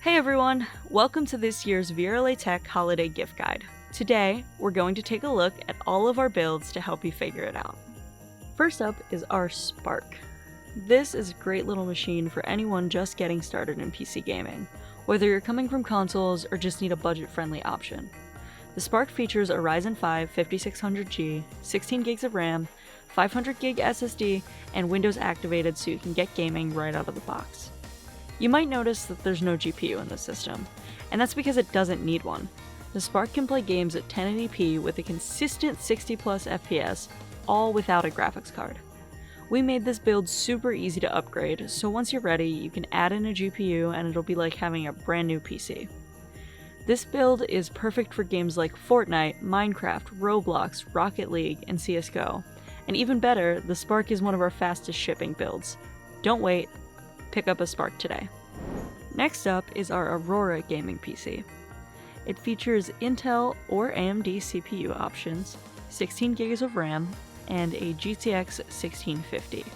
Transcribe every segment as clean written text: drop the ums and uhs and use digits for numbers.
Hey everyone, welcome to this year's VRLA Tech Holiday Gift Guide. Today, we're going to take a look at all of our builds to help you figure it out. First up is our Spark. This is a great little machine for anyone just getting started in PC gaming, whether you're coming from consoles or just need a budget-friendly option. The Spark features a Ryzen 5 5600G, 16 gigs of RAM, 500 gig SSD, and Windows activated so you can get gaming right out of the box. You might notice that there's no GPU in the system, and that's because it doesn't need one. The Spark can play games at 1080p with a consistent 60 plus FPS, all without a graphics card. We made this build super easy to upgrade, so once you're ready, you can add in a GPU and it'll be like having a brand new PC. This build is perfect for games like Fortnite, Minecraft, Roblox, Rocket League, and CSGO. And even better, the Spark is one of our fastest shipping builds. Don't wait, pick up a Spark today. Next up is our Aurora gaming PC. It features Intel or AMD CPU options, 16 gigs of RAM, and a GTX 1650.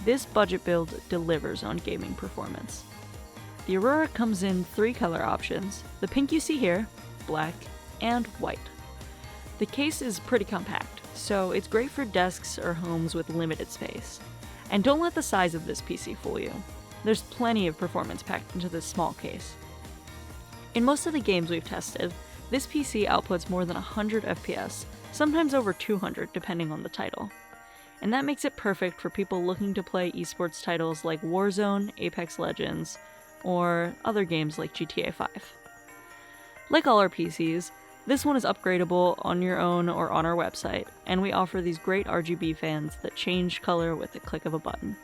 This budget build delivers on gaming performance. The Aurora comes in 3 color options, the pink you see here, black, and white. The case is pretty compact, so it's great for desks or homes with limited space. And don't let the size of this PC fool you. There's plenty of performance packed into this small case. In most of the games we've tested, this PC outputs more than 100 FPS, sometimes over 200 depending on the title. And that makes it perfect for people looking to play esports titles like Warzone, Apex Legends, or other games like GTA 5. Like all our PCs, this one is upgradable on your own or on our website, and we offer these great RGB fans that change color with the click of a button.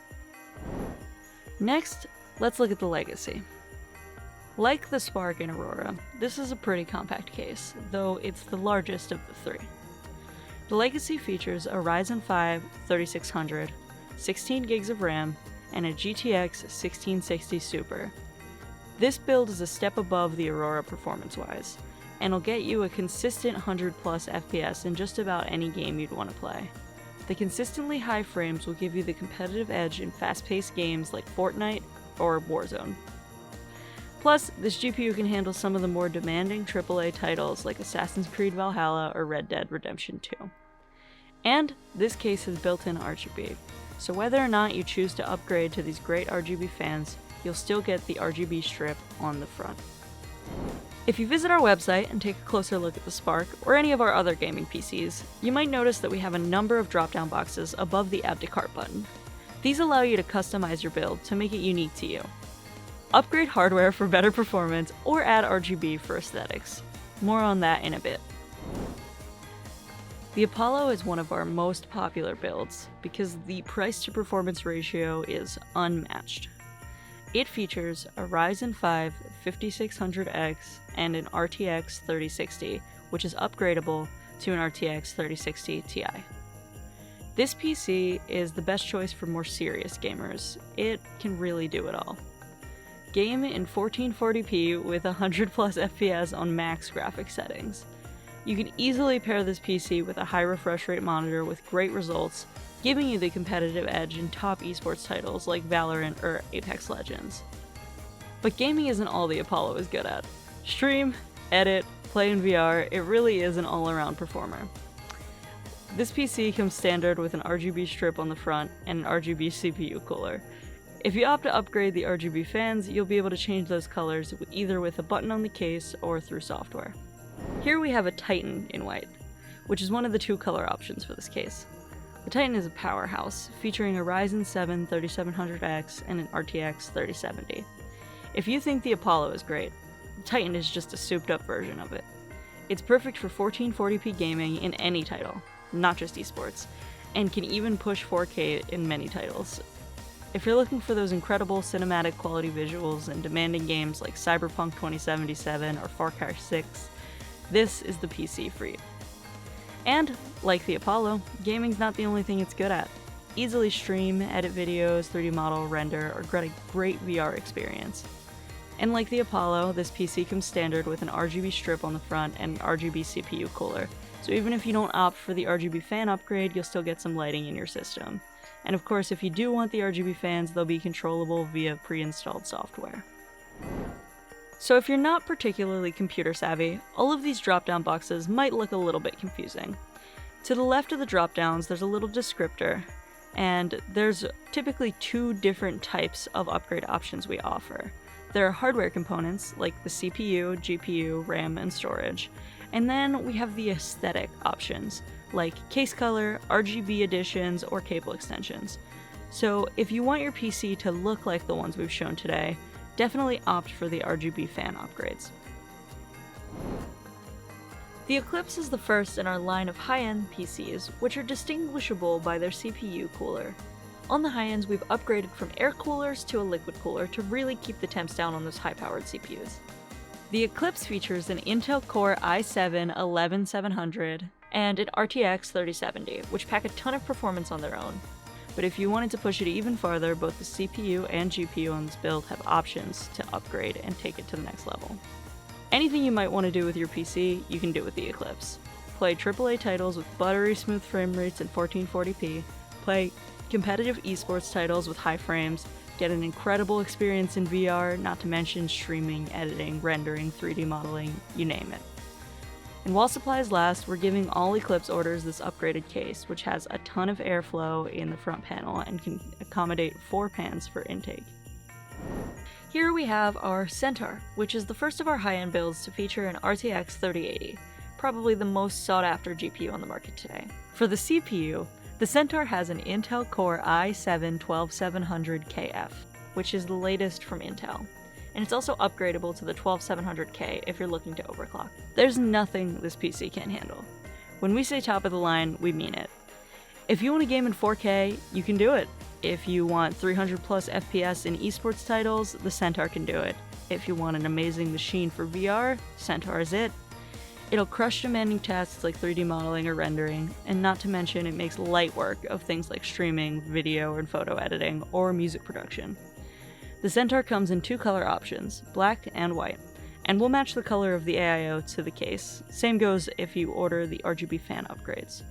Next, let's look at the Legacy. Like the Spark and Aurora, this is a pretty compact case, though it's the largest of the 3. The Legacy features a Ryzen 5 3600, 16 gigs of RAM, and a GTX 1660 Super. This build is a step above the Aurora performance-wise, and will get you a consistent 100 plus FPS in just about any game you'd want to play. The consistently high frames will give you the competitive edge in fast-paced games like Fortnite or Warzone. Plus, this GPU can handle some of the more demanding AAA titles like Assassin's Creed Valhalla or Red Dead Redemption 2. And this case has built-in RGB, so whether or not you choose to upgrade to these great RGB fans, you'll still get the RGB strip on the front. If you visit our website and take a closer look at the Spark or any of our other gaming PCs, you might notice that we have a number of drop-down boxes above the Add to Cart button. These allow you to customize your build to make it unique to you. Upgrade hardware for better performance or add RGB for aesthetics. More on that in a bit. The Apollo is one of our most popular builds because the price to performance ratio is unmatched. It features a Ryzen 5 5600X and an RTX 3060, which is upgradable to an RTX 3060 Ti. This PC is the best choice for more serious gamers. It can really do it all. Game in 1440p with 100 plus FPS on max graphics settings. You can easily pair this PC with a high refresh rate monitor with great results, giving you the competitive edge in top esports titles like Valorant or Apex Legends. But gaming isn't all the Apollo is good at. Stream, edit, play in VR, it really is an all-around performer. This PC comes standard with an RGB strip on the front and an RGB CPU cooler. If you opt to upgrade the RGB fans, you'll be able to change those colors either with a button on the case or through software. Here we have a Titan in white, which is one of the 2 color options for this case. The Titan is a powerhouse, featuring a Ryzen 7 3700X and an RTX 3070. If you think the Apollo is great, the Titan is just a souped up version of it. It's perfect for 1440p gaming in any title, not just esports, and can even push 4K in many titles. If you're looking for those incredible cinematic quality visuals in demanding games like Cyberpunk 2077 or Far Cry 6, this is the PC for you. And, like the Apollo, gaming's not the only thing it's good at. Easily stream, edit videos, 3D model, render, or get a great VR experience. And like the Apollo, this PC comes standard with an RGB strip on the front and an RGB CPU cooler, so even if you don't opt for the RGB fan upgrade, you'll still get some lighting in your system. And of course, if you do want the RGB fans, they'll be controllable via pre-installed software. So if you're not particularly computer savvy, all of these drop-down boxes might look a little bit confusing. To the left of the drop-downs, there's a little descriptor, and there's typically two different types of upgrade options we offer. There are hardware components like the CPU, GPU, RAM, and storage, and then we have the aesthetic options like case color, RGB additions, or cable extensions. So if you want your PC to look like the ones we've shown today, definitely opt for the RGB fan upgrades. The Eclipse is the first in our line of high-end PCs, which are distinguishable by their CPU cooler. On the high ends, we've upgraded from air coolers to a liquid cooler to really keep the temps down on those high-powered CPUs. The Eclipse features an Intel Core i7-11700 and an RTX 3070, which pack a ton of performance on their own. But if you wanted to push it even farther, both the CPU and GPU on this build have options to upgrade and take it to the next level. Anything you might want to do with your PC, you can do with the Eclipse. Play AAA titles with buttery smooth frame rates at 1440p, play competitive esports titles with high frames, get an incredible experience in VR, not to mention streaming, editing, rendering, 3D modeling, you name it. And while supplies last, we're giving all Eclipse orders this upgraded case, which has a ton of airflow in the front panel and can accommodate 4 pans for intake. Here we have our Centaur, which is the first of our high-end builds to feature an RTX 3080, probably the most sought-after GPU on the market today. For the CPU, the Centaur has an Intel Core i7-12700KF, which is the latest from Intel. And it's also upgradable to the 12700K if you're looking to overclock. There's nothing this PC can't handle. When we say top of the line, we mean it. If you want to game in 4K, you can do it. If you want 300 plus FPS in esports titles, the Centaur can do it. If you want an amazing machine for VR, Centaur is it. It'll crush demanding tasks like 3D modeling or rendering, and not to mention it makes light work of things like streaming, video and photo editing, or music production. The Centaur comes in 2 color options, black and white, and will match the color of the AIO to the case. Same goes if you order the RGB fan upgrades.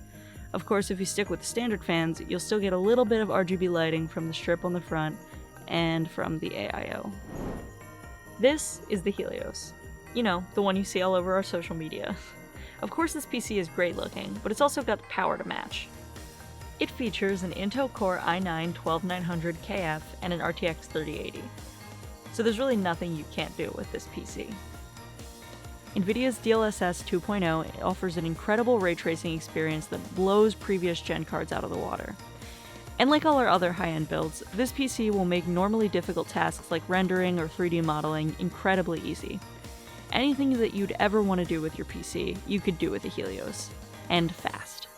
Of course, if you stick with the standard fans, you'll still get a little bit of RGB lighting from the strip on the front and from the AIO. This is the Helios. You know, the one you see all over our social media. Of course this PC is great looking, but it's also got the power to match. It features an Intel Core i9-12900KF and an RTX 3080. So there's really nothing you can't do with this PC. NVIDIA's DLSS 2.0 offers an incredible ray tracing experience that blows previous gen cards out of the water. And like all our other high-end builds, this PC will make normally difficult tasks like rendering or 3D modeling incredibly easy. Anything that you'd ever want to do with your PC, you could do with the Helios. And fast.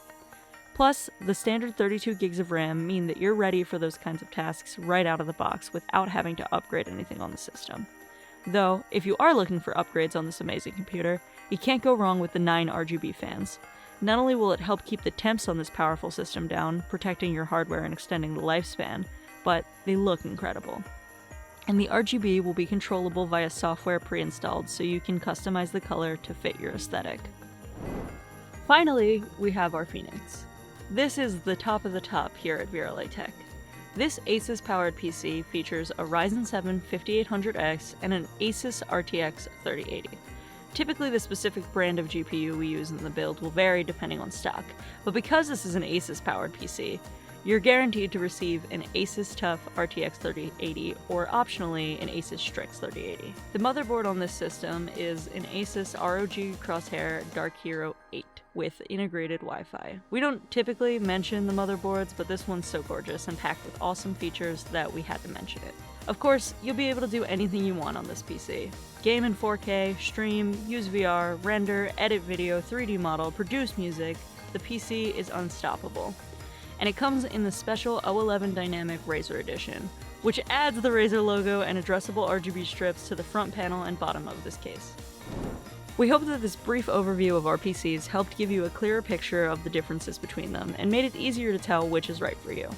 Plus, the standard 32 gigs of RAM mean that you're ready for those kinds of tasks right out of the box without having to upgrade anything on the system. Though, if you are looking for upgrades on this amazing computer, you can't go wrong with the 9 RGB fans. Not only will it help keep the temps on this powerful system down, protecting your hardware and extending the lifespan, but they look incredible. And the RGB will be controllable via software pre-installed, so you can customize the color to fit your aesthetic. Finally, we have our Phoenix. This is the top of the top here at VRLA Tech. This Asus-powered PC features a Ryzen 7 5800X and an Asus RTX 3080. Typically, the specific brand of GPU we use in the build will vary depending on stock, but because this is an Asus-powered PC, you're guaranteed to receive an Asus TUF RTX 3080 or optionally an Asus Strix 3080. The motherboard on this system is an Asus ROG Crosshair Dark Hero 8 with integrated Wi-Fi. We don't typically mention the motherboards, but this one's so gorgeous and packed with awesome features that we had to mention it. Of course, you'll be able to do anything you want on this PC. Game in 4K, stream, use VR, render, edit video, 3D model, produce music. The PC is unstoppable. And it comes in the special O11 Dynamic Razer Edition, which adds the Razer logo and addressable RGB strips to the front panel and bottom of this case. We hope that this brief overview of our PCs helped give you a clearer picture of the differences between them and made it easier to tell which is right for you.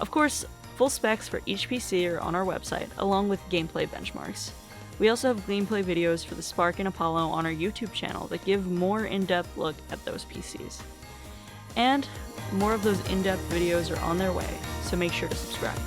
Of course, full specs for each PC are on our website, along with gameplay benchmarks. We also have gameplay videos for the Spark and Apollo on our YouTube channel that give more in-depth look at those PCs. And more of those in-depth videos are on their way, so make sure to subscribe.